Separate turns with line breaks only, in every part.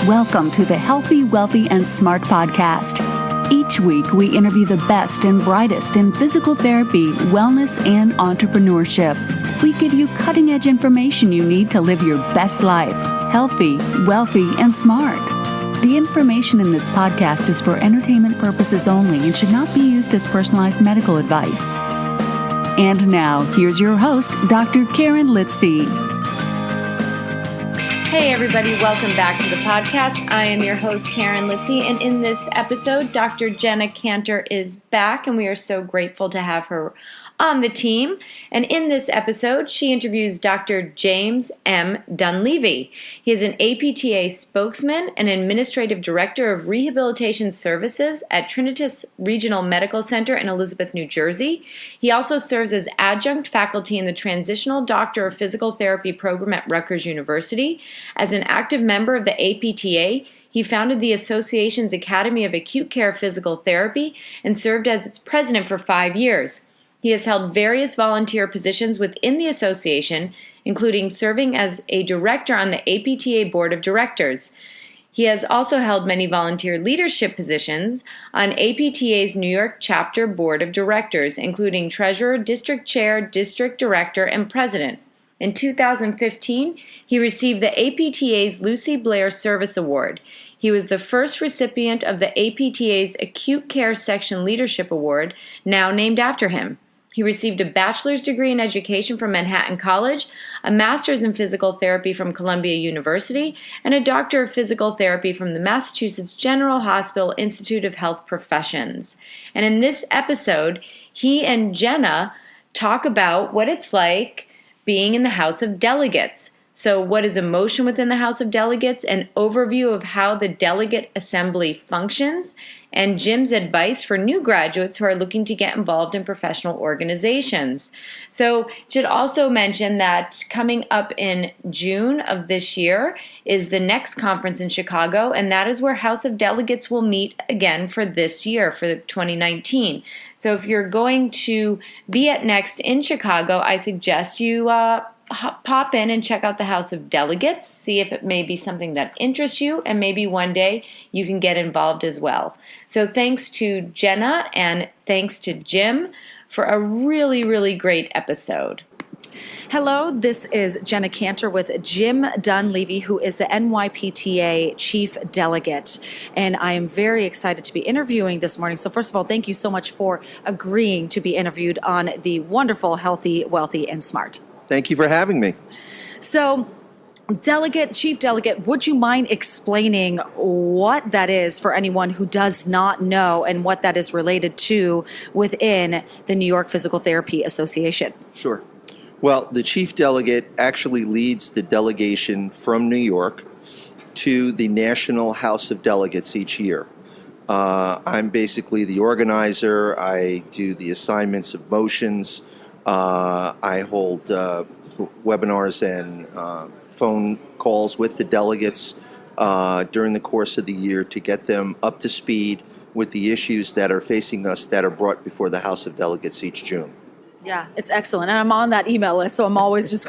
Welcome to the Healthy, Wealthy, and Smart podcast. Each week, we interview the best and brightest in physical therapy, wellness, and entrepreneurship. We give you cutting-edge information you need to live your best life, healthy, wealthy, and smart. The information in this podcast is for entertainment purposes only and should not be used as personalized medical advice. And now, here's your host, Dr. Karen Litzy.
Hey everybody, welcome back to the podcast. I am your host, Karen Litzy, and in this episode, Dr. Jenna Kantor is back, and we are so grateful to have her on the team. And in this episode, she interviews Dr. James M. Dunleavy. He is an APTA spokesman and administrative director of rehabilitation services at Trinitas Regional Medical Center in Elizabeth, New Jersey. He also serves as adjunct faculty in the Transitional Doctor of Physical Therapy program at Rutgers University. As an active member of the APTA, he founded the association's Academy of Acute Care Physical Therapy and served as its president for 5 years. He has held various volunteer positions within the association, including serving as a director on the APTA Board of Directors. He has also held many volunteer leadership positions on APTA's New York Chapter Board of Directors, including Treasurer, District Chair, District Director, and President. In 2015, he received the APTA's Lucy Blair Service Award. He was the first recipient of the APTA's Acute Care Section Leadership Award, now named after him. He received a bachelor's degree in education from Manhattan College, a master's in physical therapy from Columbia University, and a doctor of physical therapy from the Massachusetts General Hospital Institute of Health Professions. And in this episode, he and Jenna talk about what it's like being in the House of Delegates. So what is a motion within the House of Delegates, an overview of how the delegate assembly functions, and Jim's advice for new graduates who are looking to get involved in professional organizations. So should also mention that coming up in June of this year is the next conference in Chicago, and that is where House of Delegates will meet again for this year, for 2019. So if you're going to be at Next in Chicago, I suggest you pop in and check out the House of Delegates, see if it may be something that interests you, and maybe one day you can get involved as well. So thanks to Jenna and thanks to Jim for a really, really great episode.
Hello, this is Jenna Kantor with Jim Dunleavy, who is the NYPTA Chief Delegate. And I am very excited to be interviewing this morning. So first of all, thank you so much for agreeing to be interviewed on the wonderful Healthy, Wealthy, and Smart.
Thank you for having me.
So, Chief Delegate, would you mind explaining what that is for anyone who does not know and what that is related to within the New York Physical Therapy Association?
Sure. Well, the Chief Delegate actually leads the delegation from New York to the National House of Delegates each year. I'm basically the organizer. I do the assignments of motions. I hold webinars and phone calls with the delegates during the course of the year to get them up to speed with the issues that are facing us that are brought before the House of Delegates each June.
Yeah, it's excellent. And I'm on that email list, so I'm always just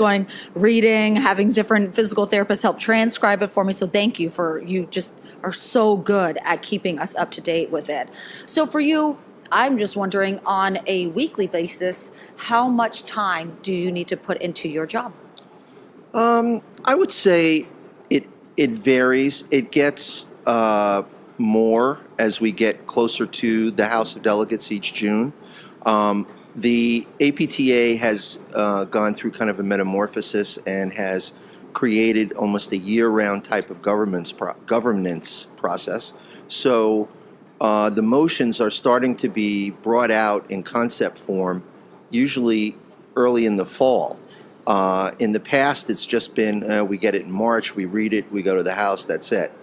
reading, having different physical therapists help transcribe it for me. So thank you you just are so good at keeping us up to date with it. So for you, I'm just wondering, on a weekly basis, how much time do you need to put into your job?
I would say it varies. It gets more as we get closer to the House of Delegates each June. The APTA has gone through kind of a metamorphosis and has created almost a year-round type of governance process. So the motions are starting to be brought out in concept form, usually early in the fall. In the past, it's just been, we get it in March, we read it, we go to the House, that's it.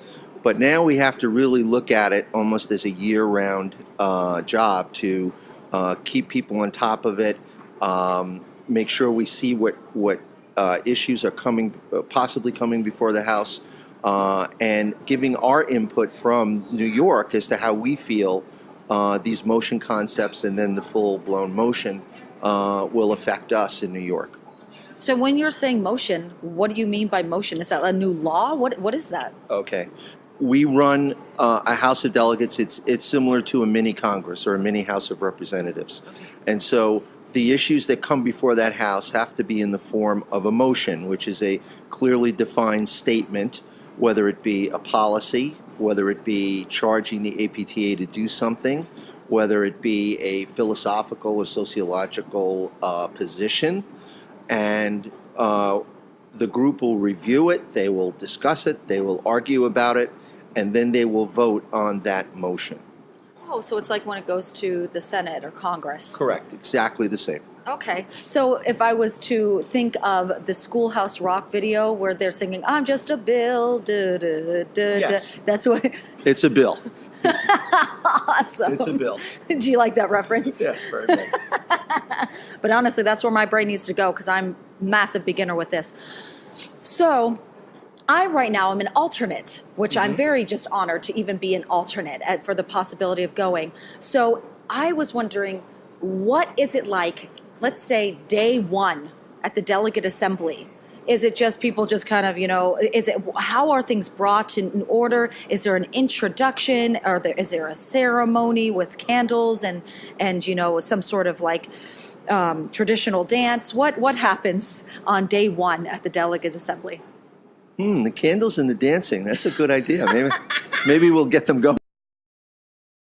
But now we have to really look at it almost as a year-round job to keep people on top of it, make sure we see what issues are possibly coming before the House, and giving our input from New York as to how we feel these motion concepts and then the full-blown motion will affect us in New York.
So when you're saying motion, what do you mean by motion? Is that a new law? What is that?
Okay. we run a House of Delegates. It's similar to a mini Congress or a mini House of Representatives. And so the issues that come before that House have to be in the form of a motion, which is a clearly defined statement, whether it be a policy, whether it be charging the APTA to do something, whether it be a philosophical or sociological position. And the group will review it, they will discuss it, they will argue about it, and then they will vote on that motion.
Oh, so it's like when it goes to the Senate or Congress.
Correct, exactly the same.
Okay, so if I was to think of the Schoolhouse Rock video where they're singing, I'm just a bill, da, da, da,
Yes.
da, that's what,
It's a bill.
awesome.
It's a bill.
Do you like that reference?
Yes, very good.
But honestly, that's where my brain needs to go because I'm a massive beginner with this. So I right now am an alternate, which I'm very just honored to even be an alternate for the possibility of going. So I was wondering, what is it like, let's say day one at the delegate assembly? Is it just people just kind of, how are things brought in order? Is there an introduction? Is there a ceremony with candles and some sort of like traditional dance? What happens on day one at the delegate assembly?
The candles and the dancing, that's a good idea. Maybe we'll get them going.